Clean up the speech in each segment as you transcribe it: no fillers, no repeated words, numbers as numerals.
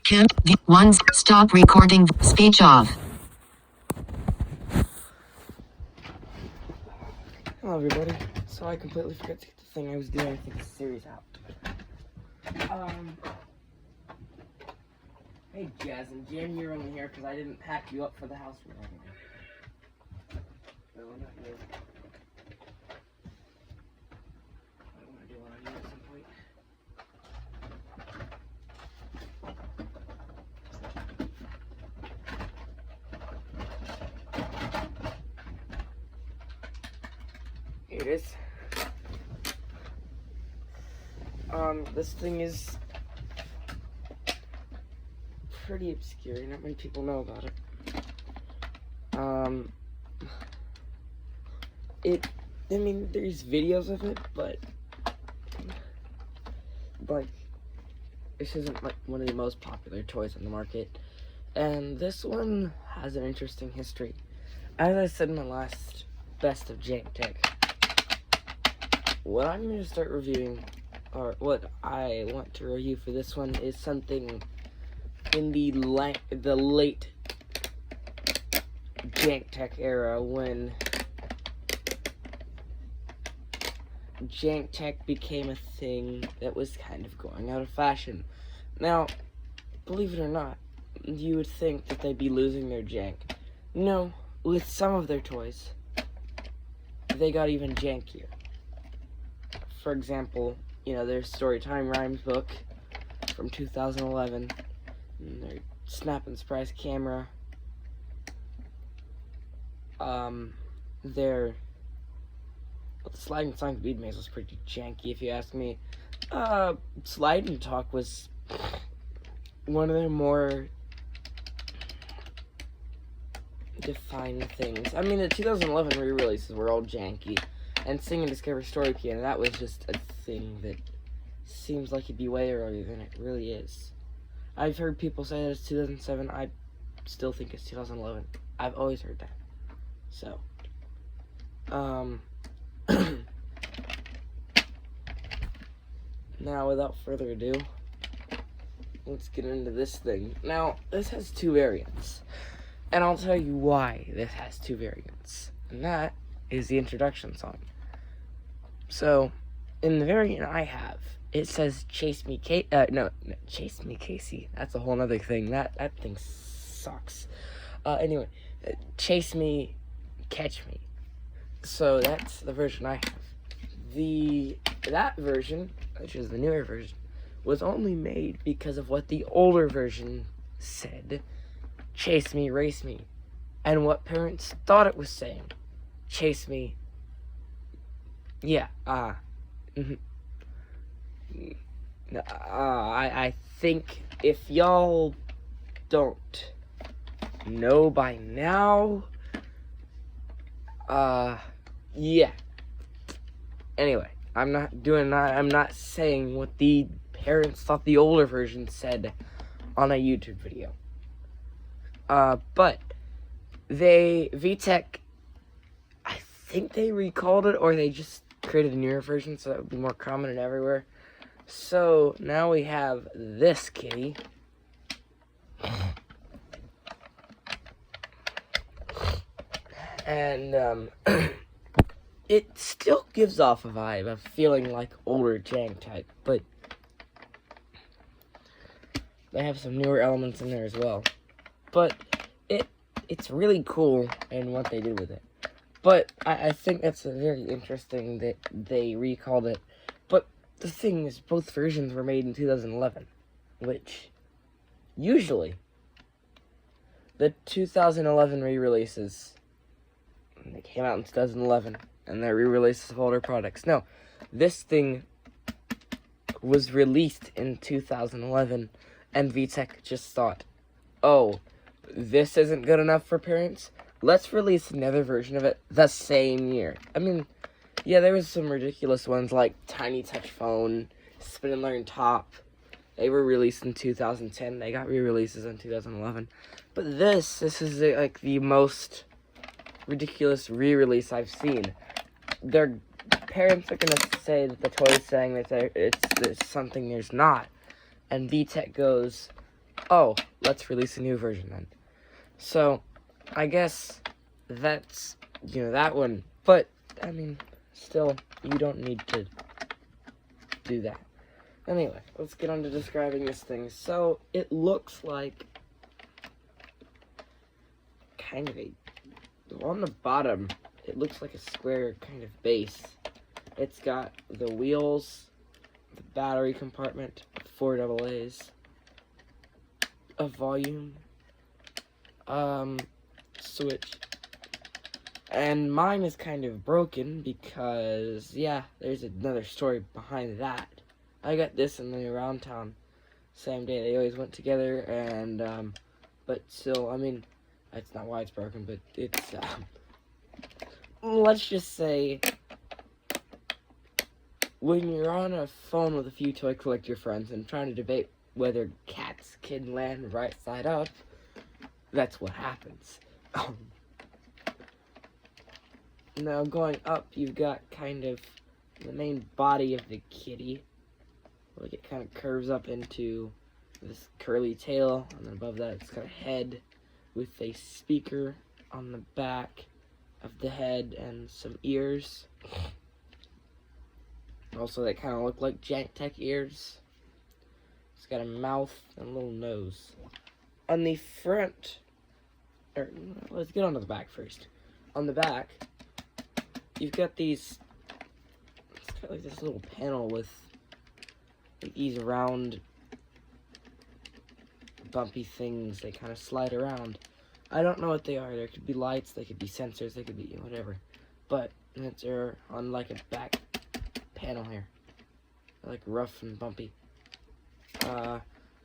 Can't the ones stop recording speech off. Hello everybody. So I completely forgot to get the thing I was doing to get the series out. Hey Jazz and Jim, you're only here because I didn't pack you up for the house we're having. No, not you. I don't want to do one on you at some point. Here it is. This thing is pretty obscure, not many people know about it. I mean, there's videos of it, but, like, this isn't, like, one of the most popular toys on the market. And this one has an interesting history. As I said in my last Best of JANKTECH, what I'm going to start reviewing, or what I want to review for this one, is something in the late JANKTECH era, when JANKTECH became a thing that was kind of going out of fashion. Now, believe it or not, you would think that they'd be losing their jank. No, with some of their toys, they got even jankier. For example, you know, their Storytime Rhymes book from 2011, and their Snap and Surprise camera, their the Slide and Sonic Bead Maze was pretty janky if you ask me. Slide and Talk was one of their more defined things. I mean, the 2011 re-releases were all janky, and Sing and Discover Story Piano, that was just a thing that seems like it'd be way earlier than it really is. I've heard people say that it's 2007. I still think it's 2011. I've always heard that. So, now without further ado, let's get into this thing. Now, this has two variants, and I'll tell you why this has two variants, and that is the introduction song. So, in the variant I have, it says Chase Me Casey. That's a whole nother thing. That thing sucks. Anyway, Chase Me, Catch Me. So that's the version I have. That version, which is the newer version, was only made because of what the older version said. Chase me, race me. And what parents thought it was saying. Chase me. Yeah, I think if y'all don't know by now, yeah. Anyway, I'm not saying what the parents thought the older version said on a YouTube video. But VTEC, I think they recalled it, or they just created a newer version so that would be more common and everywhere. So now we have this kitty. And it still gives off a vibe of feeling like older JANKTECH, but they have some newer elements in there as well. But it's really cool in what they did with it. But I think that's very interesting that they recalled it. But the thing is, both versions were made in 2011, which usually the 2011 re-releases, they came out in 2011, and they're re-releases of older products. No, this thing was released in 2011, and VTEC just thought, oh, this isn't good enough for parents? Let's release another version of it the same year. I mean, yeah, there was some ridiculous ones like Tiny Touch Phone, Spin and Learn Top. They were released in 2010. They got re-releases in 2011. But this is like the most ridiculous re-release I've seen. Their parents are gonna say that the toy is saying that it's something there's not. And VTEC goes, oh, let's release a new version then. So, I guess that's, that one. But, I mean, still, you don't need to do that. Anyway, let's get on to describing this thing. So, it looks like kind of on the bottom, it looks like a square kind of base. It's got the wheels, the battery compartment, 4 AA's, a volume, switch, and mine is kind of broken because, yeah, there's another story behind that. I got this in the Around Town same day. They always went together, and, but still, I mean, that's not why it's broken, but it's, let's just say, when you're on a phone with a few toy collector friends and trying to debate whether cats can land right side up, that's what happens. Now, going up, you've got kind of the main body of the kitty. Like, it kind of curves up into this curly tail, and then above that, it's got a head with a speaker on the back of the head and some ears. Also, they kind of look like JANKTECH ears. It's got a mouth and a little nose. On the front, or let's get onto the back first. On the back, you've got these, it's got like this little panel with like these round, bumpy things. They kind of slide around. I don't know what they are. There could be lights, they could be sensors, they could be whatever. But they're on like a back panel here. They're like rough and bumpy.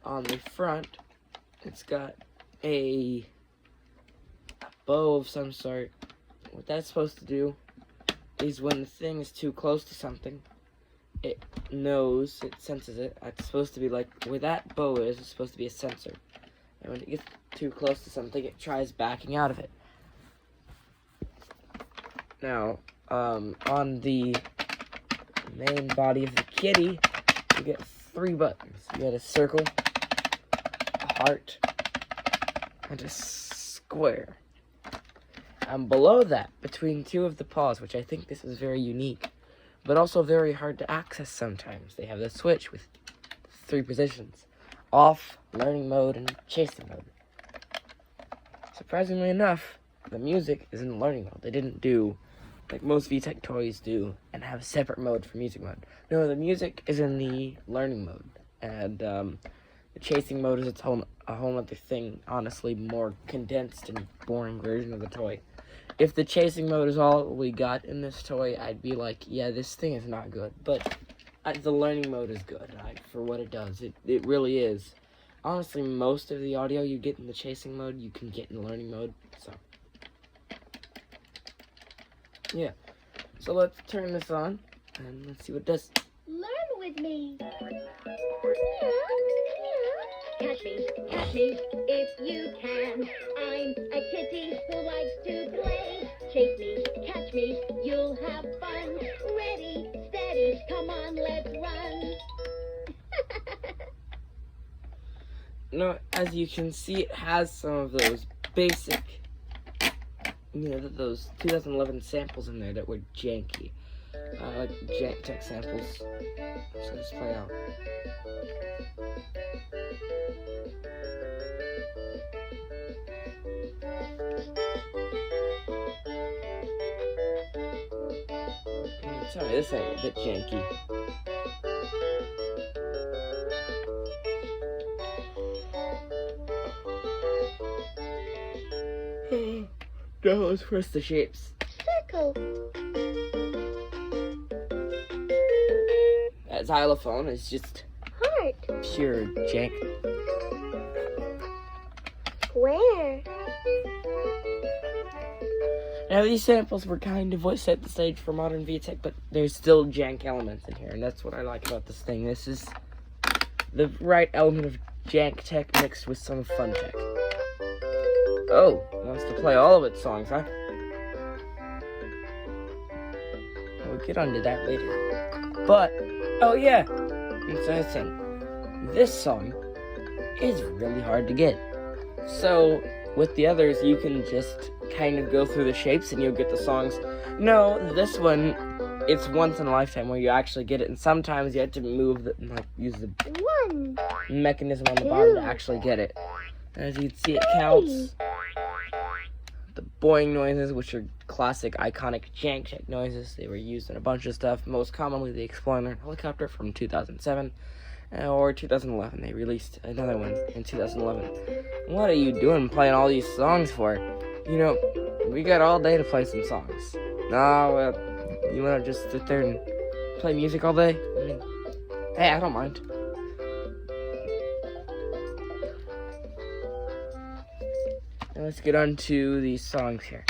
On the front, it's got a bow of some sort. What that's supposed to do is when the thing is too close to something, it knows, it senses it. It's supposed to be like, where that bow is, it's supposed to be a sensor. And when it gets too close to something, it tries backing out of it. Now, on the main body of the kitty, you get 3 buttons. You get a circle, a heart, and a square. And below that, between 2 of the paws, which I think this is very unique, but also very hard to access sometimes, they have the switch with 3 positions: off, learning mode, and chasing mode. Surprisingly enough, the music is in learning mode. They didn't do like most VTEC toys do and have a separate mode for music mode. No, the music is in the learning mode, and the chasing mode is a whole other thing. Honestly, more condensed and boring version of the toy. If the chasing mode is all we got in this toy, I'd be like, yeah, this thing is not good. But the learning mode is good for what it does. It really is. Honestly, most of the audio you get in the chasing mode, you can get in the learning mode. So, yeah. So let's turn this on, and let's see what it does. Learn with me. Catch me, if you can. I'm a kitty who likes to play. Chase me, catch me, you'll have fun. Ready, steady, come on, let's run. Now, as you can see, it has some of those basic, those 2011 samples in there that were janky. Like JANKTECH samples. So let's play out. Sorry, this ain't a bit janky. Now let's press the shapes. Circle. That xylophone is just Heart. pure jank. Square. Now these samples were kind of what set the stage for modern VTEC, but there's still jank elements in here, and that's what I like about this thing. This is the right element of JANKTECH mixed with some fun tech. Oh, wants to play all of its songs, huh? We'll get onto that later. But, oh yeah, it's a thing. This song is really hard to get. So with the others, you can just kind of go through the shapes and you'll get the songs. No, this one, it's once in a lifetime where you actually get it, and sometimes you have to move use the mechanism on the bottom to actually get it. As you can see, it counts. The boing noises, which are classic, iconic JANKTECH noises. They were used in a bunch of stuff, most commonly the Explorer helicopter from 2007 or 2011. They released another one in 2011. What are you doing playing all these songs for? You know, we got all day to play some songs. No, you want to just sit there and play music all day? I mean, hey, I don't mind. Now let's get on to these songs here.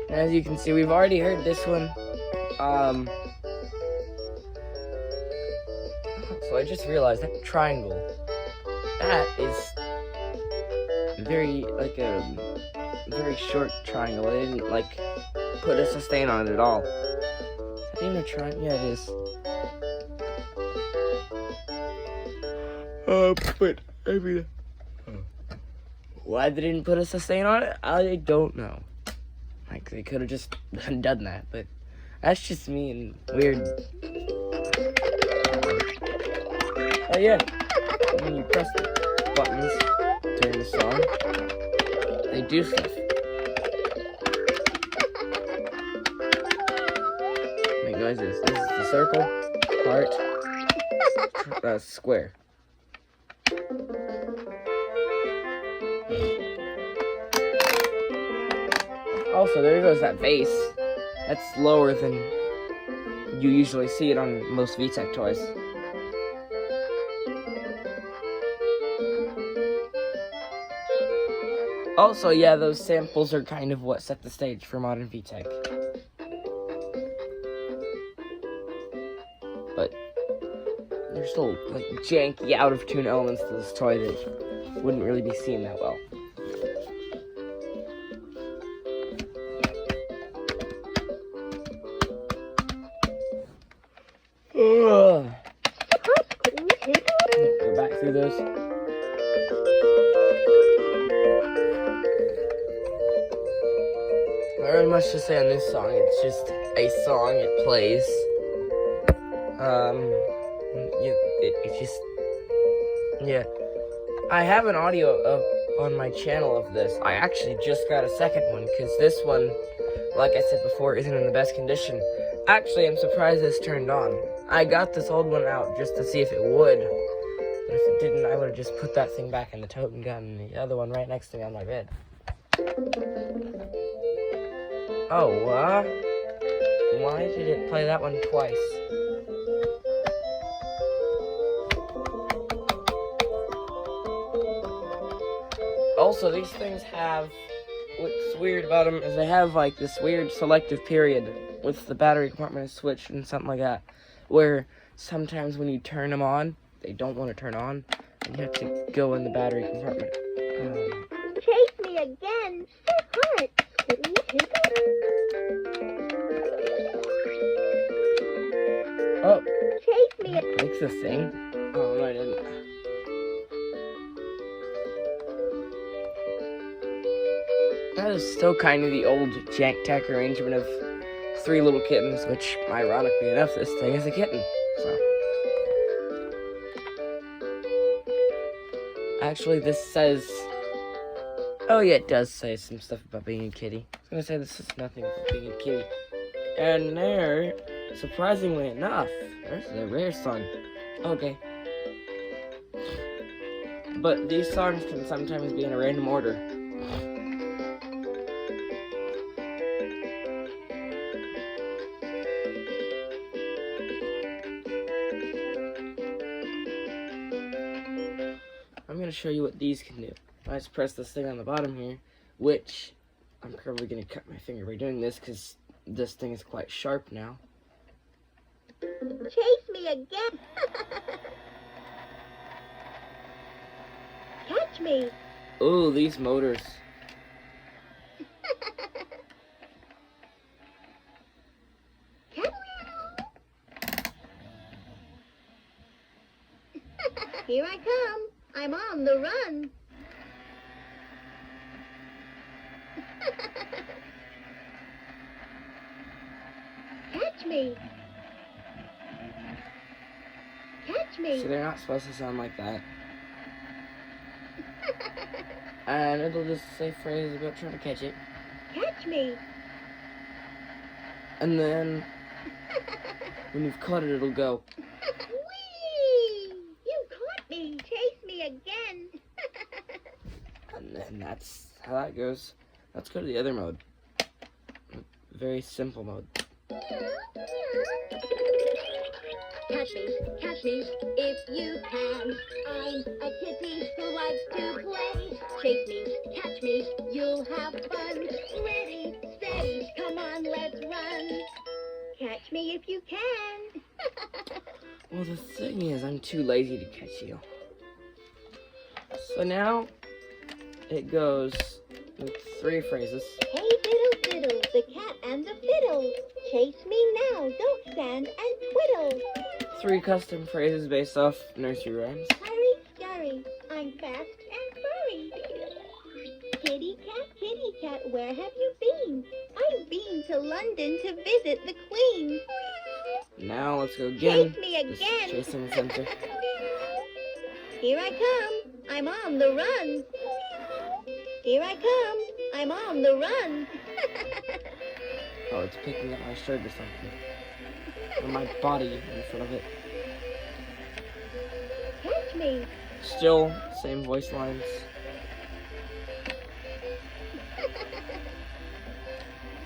As you can see, we've already heard this one. So I just realized that triangle, that is very short triangle. They didn't put a sustain on it at all. Is that even a triangle? Yeah, it is. But I mean, why they didn't put a sustain on it, I don't know. They could have just done that, but that's just me and weird. Oh yeah, when you press the buttons during the song, they do stuff. Make noises. This is the circle, heart, square. Also, there goes that bass. That's lower than you usually see it on most VTEC toys. Also, yeah, those samples are kind of what set the stage for modern VTEC. But there's still janky, out of tune elements to this toy that wouldn't really be seen that well. Go back through those. Not really much to say on this song. It's just a song. It plays. Yeah. I have an audio on my channel of this. I actually just got a second one because this one, like I said before, isn't in the best condition. Actually, I'm surprised this turned on. I got this old one out just to see if it would. But if it didn't, I would have just put that thing back in the tote and gotten the other one right next to me on my bed. Oh, why did it play that one twice? Also, these things have, what's weird about them is they have this weird selective period with the battery compartment switch and something like that, where sometimes when you turn them on, they don't want to turn on, and you have to go in the battery compartment. Chase me again, so hard. Oh, Chase me. makes a thing? Oh, no, I didn't. That is still kind of the old JANKTECH arrangement of 3 little kittens, which, ironically enough, this thing is a kitten, so. Actually, this says... Oh yeah, it does say some stuff about being a kitty. I was gonna say this is nothing but being a kitty. And there, surprisingly enough, there's the rare song. Okay. But these songs can sometimes be in a random order. I'm going to show you what these can do. I just press this thing on the bottom here, which I'm probably going to cut my finger by doing this because this thing is quite sharp now. Chase me again. Catch me. Ooh, these motors. Here I come. come. I'm on the run. Catch me. Catch me. So they're not supposed to sound like that. And it'll just say phrases about trying to catch it. Catch me. And then, when you've caught it, it'll go. Whee! You caught me. Chase me again. And then that's how that goes. Let's go to the other mode. Very simple mode. Catch me, if you can. I'm a kitty who likes to play. Chase me, catch me, you'll have fun. Ready, steady, come on, let's run. Catch me if you can. Well, the thing is, I'm too lazy to catch you. So now, it goes with 3 phrases. Hey diddle diddle, the cat and the fiddle. Chase me now, don't stand and twiddle. 3 custom phrases based off nursery rhymes. Hurry, scurry, I'm fast and furry. Kitty cat, where have you been? I've been to London to visit the Queen. Now let's go again. Chase me again. Just chasing the center. Here I come, I'm on the run. Here I come, I'm on the run. Oh, it's picking up my shirt or something. Or my body in front of it. Catch me. Still, same voice lines.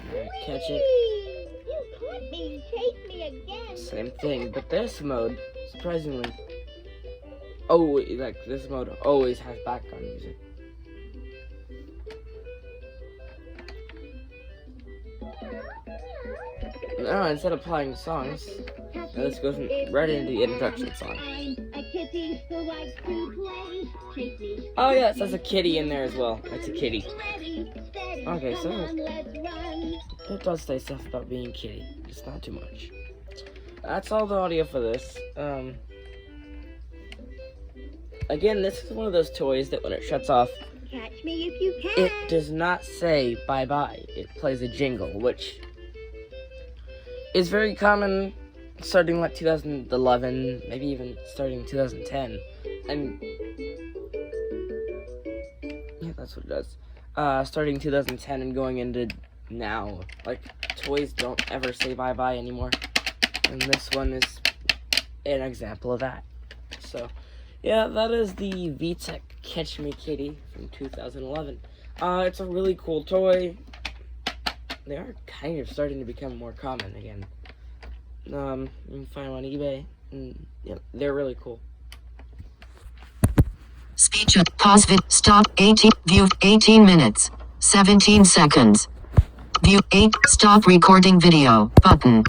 Alright, catch it. Whee! You caught me. Chase me again. Same thing, but this mode, surprisingly, like this mode always has background music. Now instead of playing songs, now this goes right into the introduction song. I'm a kitty who likes to play. Chase me. Oh yeah, it says a kitty in there as well. It's a kitty. Ready, steady, Okay, so come on, let's run. it does say stuff about being kitty, just not too much. That's all the audio for this. Again, this is one of those toys that when it shuts off, Catch me if you can. it does not say bye-bye. It plays a jingle, which is very common starting like 2011, maybe even starting 2010. And yeah, that's what it does. Starting 2010 and going into now. Like, toys don't ever say bye-bye anymore. And this one is an example of that. So, yeah, that is the VTEC Catch Me Kitty from 2011. It's a really cool toy. They are kind of starting to become more common again. You can find them on eBay, and yeah, they're really cool. Speech. Pause. Stop. 18. View. 18 minutes. 17 seconds. View. 8. Stop recording video. Button.